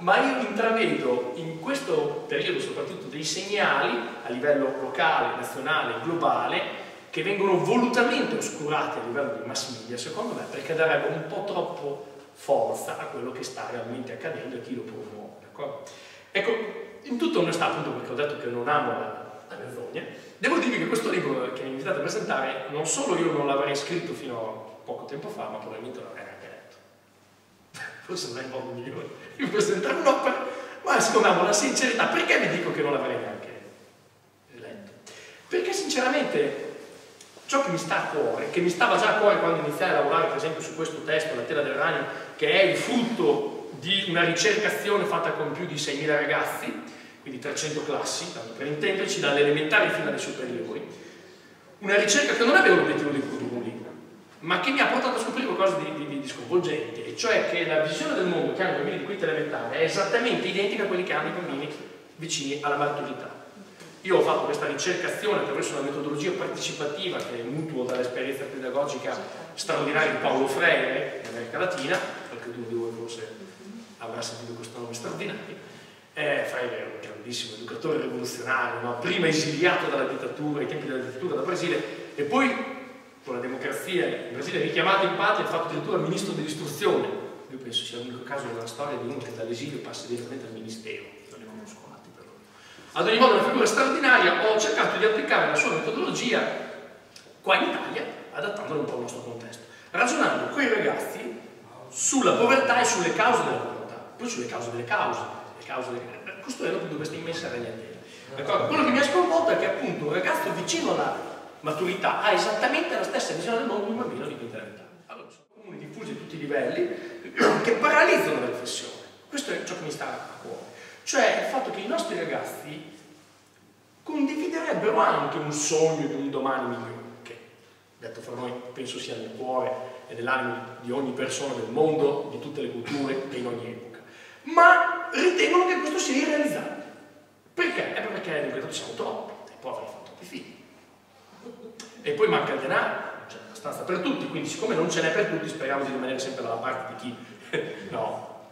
ma io intravedo in questo periodo soprattutto dei segnali a livello locale, nazionale, globale, che vengono volutamente oscurati a livello di mass media, secondo me, perché darebbero un po' troppo forza a quello che sta realmente accadendo e chi lo promuove, d'accordo? Ecco, in tutta onestà, appunto perché ho detto che non amo la menzogna, devo dirvi che questo libro che mi invitate a presentare, non solo io non l'avrei scritto fino a poco tempo fa, ma probabilmente non l'avrei neanche letto. Forse non è il modo migliore di presentare un'opera, ma secondo me la sincerità. Perché vi dico che non l'avrei neanche letto? Perché sinceramente ciò che mi sta a cuore, che mi stava già a cuore quando iniziai a lavorare per esempio su questo testo, La tela del ragno, che è il frutto di una ricercazione fatta con più di 6.000 ragazzi, quindi 300 classi, tanto per intenderci, dalle elementari fino alle superiori, una ricerca che non aveva l'obiettivo di produrre un libro, ma che mi ha portato a scoprire qualcosa di sconvolgente, e cioè che la visione del mondo che hanno i bambini di quinta elementare è esattamente identica a quelli che hanno i bambini vicini alla maturità. Io ho fatto questa ricercazione attraverso una metodologia partecipativa che mutuo dall'esperienza pedagogica straordinaria di Paulo Freire in America Latina, qualcuno di voi forse avrà sentito questo nome straordinario. Freire è un grandissimo educatore rivoluzionario, no? Prima esiliato dalla dittatura, ai tempi della dittatura da Brasile, e poi con la democrazia in Brasile richiamato in patria e fatto addirittura ministro dell'istruzione. Io penso sia l'unico caso nella storia di uno che dall'esilio passa direttamente al ministero. Ad ogni modo, una figura straordinaria. Ho cercato di applicare la sua metodologia qua in Italia, adattandola un po' al nostro contesto, ragionando con i ragazzi sulla povertà e sulle cause della povertà, poi sulle cause delle cause, costruendo appunto questa immensa ragnatela. Quello che mi ha sconvolto è che appunto un ragazzo vicino alla maturità ha esattamente la stessa visione del mondo di un bambino di quinta elementare. Allora, sono comuni diffusi a tutti i livelli che paralizzano la riflessione. Questo è ciò che mi sta a cuore. Cioè il fatto che i nostri ragazzi condividerebbero anche un sogno di un domani migliore, che detto fra noi penso sia nel cuore e nell'animo di ogni persona del mondo, di tutte le culture e in ogni epoca, ma ritengono che questo sia irrealizzabile. Perché? È perché educatori siamo troppi, i poveri fanno troppi figli e poi manca il denaro, non c'è abbastanza per tutti, quindi siccome non ce n'è per tutti speriamo di rimanere sempre dalla parte di chi no,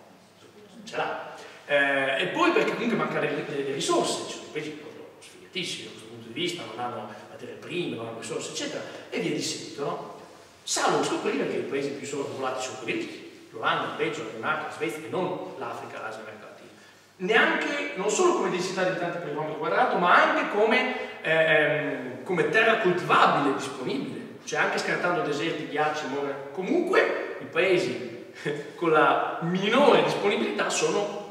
ce l'ha. E poi perché comunque manca le risorse, ci sono paesi proprio sfigatissimi da questo punto di vista, non hanno materie prime, non hanno risorse, eccetera, e via di seguito, no? Salvo scoprire che i paesi più sovrapopolati sono quelli ricchi, l'Olanda, il Belgio, la Danimarca, la Svezia, e non l'Africa, l'Asia e l'America Latina. Neanche, non solo come densità di abitanti per chilometro quadrato, ma anche come terra coltivabile disponibile, cioè anche scartando deserti, ghiacci, comunque i paesi con la minore disponibilità sono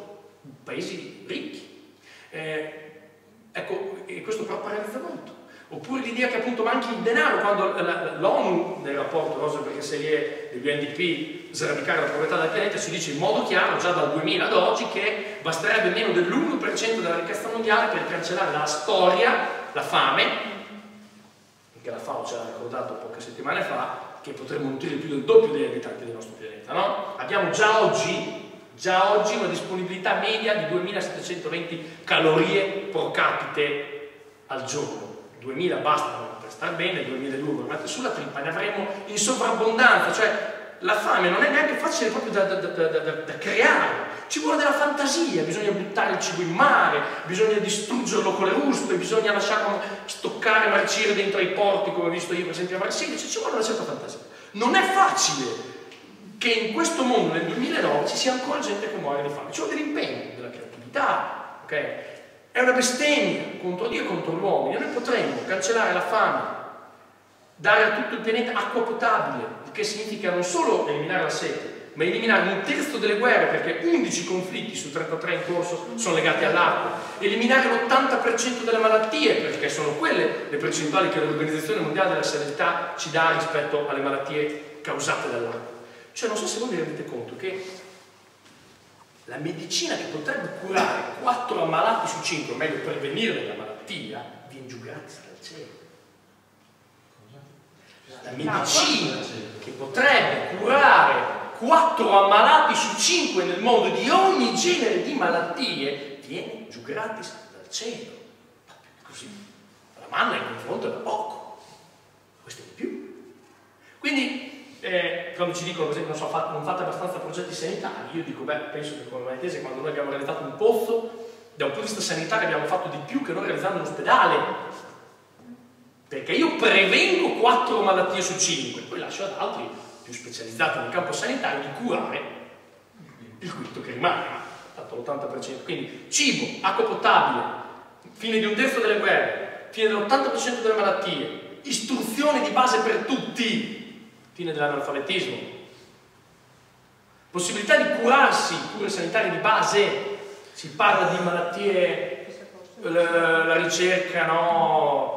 paesi ricchi. Ecco, e questo però paralizza molto. Oppure l'idea che appunto manchi il denaro, quando l'ONU nel rapporto Rose perché serie dell'UNDP sradicare la povertà del pianeta ci dice in modo chiaro già dal 2000 ad oggi che basterebbe meno dell'1% della ricchezza mondiale per cancellare dalla storia la fame, perché la FAO ci ha ricordato poche settimane fa che potremmo nutrire più del doppio degli abitanti del nostro pianeta, no? Abbiamo già oggi una disponibilità media di 2720 calorie pro capite al giorno. 2000 bastano per star bene, 2002 tornate sulla trippa, ne avremo in sovrabbondanza, cioè la fame non è neanche facile proprio da creare, ci vuole della fantasia, bisogna buttare il cibo in mare, bisogna distruggerlo con le ruspe, bisogna lasciarlo stoccare, marcire dentro ai porti come ho visto io per esempio a Marsiglia, cioè ci vuole una certa fantasia. Non è facile che in questo mondo nel 2009 ci sia ancora gente che muore di fame, ci vuole dell'impegno, della creatività, ok? È una bestemmia contro Dio e contro l'uomo. Noi potremmo cancellare la fame, dare a tutto il pianeta acqua potabile, il che significa non solo eliminare la sete, ma eliminare un terzo delle guerre, perché 11 conflitti su 33 in corso sono legati all'acqua, eliminare l'80% delle malattie, perché sono quelle le percentuali che l'Organizzazione Mondiale della Sanità ci dà rispetto alle malattie causate dall'acqua. Cioè non so se voi vi rendete conto che la medicina che potrebbe curare 4 ammalati su 5, o meglio prevenire la malattia, viene giù gratis dal cielo. La medicina che potrebbe curare 4 ammalati su 5 nel mondo di ogni genere di malattie viene giù gratis dal cielo. Così la manna in confronto è da poco, questo è di più. Quindi quando ci dicono, per esempio, non fate abbastanza progetti sanitari, io dico, beh, penso che con la tesi, quando noi abbiamo realizzato un pozzo, da un punto di vista sanitario abbiamo fatto di più che noi realizzando un ospedale, perché io prevengo 4 malattie su 5, poi lascio ad altri più specializzati nel campo sanitario di curare il quinto che rimane, tanto l'80%. Quindi cibo, acqua potabile, fine di 1/3 delle guerre, fine dell'80% delle malattie, istruzione di base per tutti, fine dell'analfabetismo, possibilità di curarsi, cure sanitarie di base. Si parla di malattie, la ricerca, no?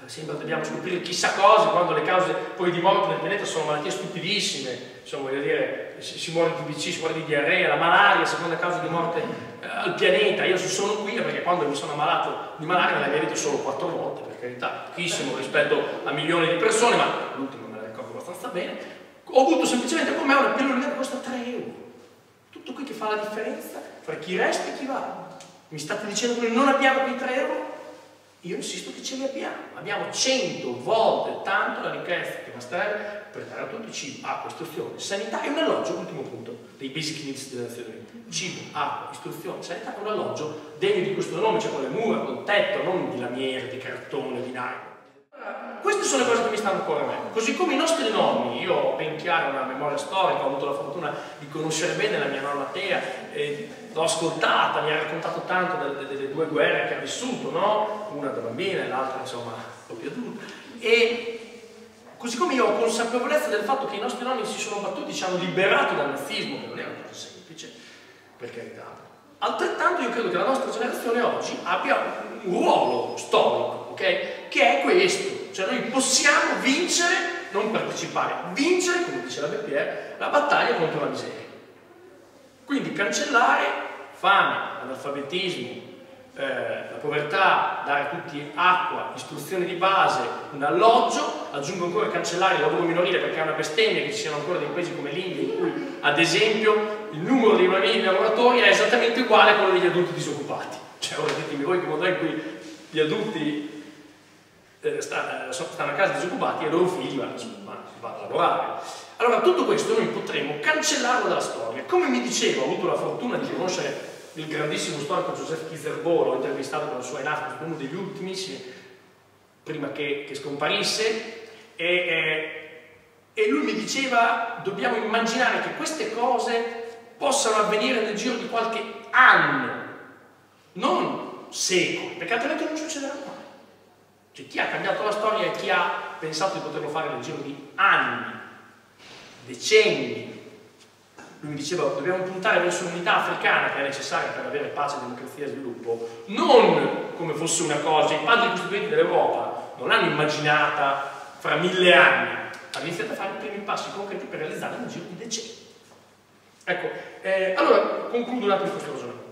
Sembra che dobbiamo scoprire chissà cosa, quando le cause poi di morte nel pianeta sono malattie stupidissime. Insomma, voglio dire, si muore di TBC, si muore di diarrea, la malaria, seconda causa di morte al pianeta. Io sono qui perché quando mi sono ammalato di malaria me l'ha avuto solo 4 volte, per carità, pochissimo rispetto a milioni di persone, ma l'ultima me la ricordo abbastanza bene. Ho avuto semplicemente con me una pillolina che costa 3 euro. Tutto qui che fa la differenza tra chi resta e chi va. Mi state dicendo che noi non abbiamo quei 3 euro? Io insisto che ce li abbiamo. Abbiamo 100 volte tanto la ricchezza che basterebbe per dare a tutti cibo, acqua, istruzione, sanità e un alloggio, ultimo punto, dei basic needs delle Nazioni Unite. Cibo, acqua, istruzione, sanità e un alloggio degno di questo nome, cioè con le mura, col tetto, non di lamiere, di cartone, di nylon. Queste sono le cose che mi stanno a cuore a me. Così come i nostri nonni, io ho ben chiaro una memoria storica, ho avuto la fortuna di conoscere bene la mia nonna Tea, l'ho ascoltata, mi ha raccontato tanto delle 2 guerre che ha vissuto, no? Una da bambina e l'altra, insomma, un po' più adulta. E così come io ho consapevolezza del fatto che i nostri nonni si sono battuti, ci hanno liberato dal nazismo, che non era una cosa semplice, per carità. Altrettanto io credo che la nostra generazione oggi abbia un ruolo storico, ok? Che è questo. Cioè noi possiamo vincere, non partecipare, vincere, come dice la Beppier, la battaglia contro la miseria. Quindi cancellare fame, analfabetismo, la povertà, dare a tutti acqua, istruzione di base, un alloggio, aggiungo ancora cancellare il lavoro minorile perché è una bestemmia che ci siano ancora dei paesi come l'India in cui ad esempio il numero dei bambini lavoratori è esattamente uguale a quello degli adulti disoccupati. Cioè ora ditemi voi che mondo è in cui gli adulti stanno a casa disoccupati e i loro figli vanno a lavorare. Allora tutto questo noi potremmo cancellarlo dalla storia. Come mi dicevo, ho avuto la fortuna di conoscere il grandissimo storico Joseph Kizerbo, l'ho intervistato con la sua Enafco, uno degli ultimissimi prima che scomparisse, e lui mi diceva dobbiamo immaginare che queste cose possano avvenire nel giro di qualche anno, non secoli, perché altrimenti non succederà mai. Cioè, chi ha cambiato la storia e chi ha pensato di poterlo fare nel giro di anni, decenni. Lui mi diceva dobbiamo puntare verso l'unità africana che è necessaria per avere pace, democrazia e sviluppo, non come fosse una cosa. I padri costituenti dell'Europa non l'hanno immaginata fra 1000 anni, hanno iniziato a fare i primi passi concreti per realizzarla nel giro di decenni. Ecco, allora concludo un attimo questo ragionamento.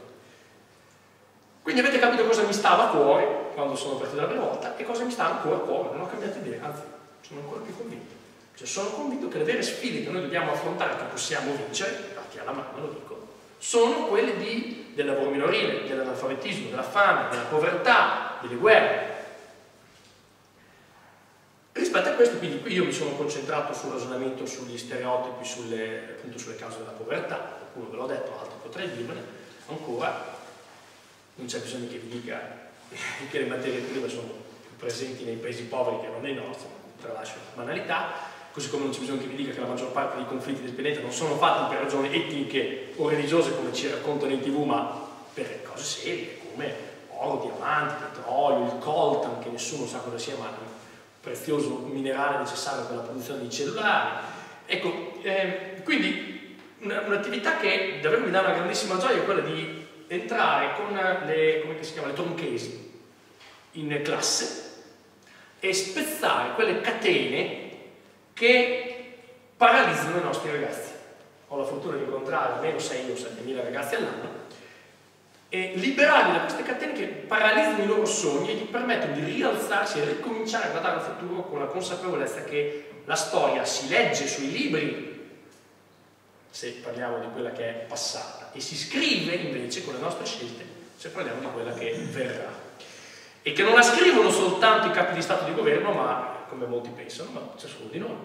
Quindi avete capito cosa mi stava a cuore quando sono partito la prima volta e cosa mi sta ancora a cuore, non ho cambiato idea, anzi sono ancora più convinto. Cioè sono convinto che le vere sfide che noi dobbiamo affrontare, che possiamo vincere, dati alla mano lo dico, sono quelle del lavoro minorile, dell'analfabetismo, della fame, della povertà, delle guerre. Rispetto a questo, quindi qui io mi sono concentrato sul ragionamento sugli stereotipi, appunto sulle cause della povertà, qualcuno ve l'ho detto, altri potrei dirvene ancora. Non c'è bisogno che vi dica che le materie prime sono più presenti nei paesi poveri che non nei nostri, tralascio la banalità, così come non c'è bisogno che vi dica che la maggior parte dei conflitti del pianeta non sono fatti per ragioni etniche o religiose come ci raccontano in TV, ma per cose serie come oro, diamanti, petrolio, il coltan, che nessuno sa cosa sia, ma è un prezioso minerale necessario per la produzione di cellulari. Ecco, quindi un'attività che davvero mi dà una grandissima gioia è quella di entrare con le tronchesi in classe e spezzare quelle catene che paralizzano i nostri ragazzi. Ho la fortuna di incontrare almeno 6 o 7.000 ragazzi all'anno e liberarli da queste catene che paralizzano i loro sogni e gli permettono di rialzarsi e ricominciare a guardare al futuro con la consapevolezza che la storia si legge sui libri, se parliamo di quella che è passata, e si scrive invece con le nostre scelte se parliamo di quella che verrà, e che non la scrivono soltanto i capi di Stato e di governo, ma come molti pensano, ma ciascuno di noi.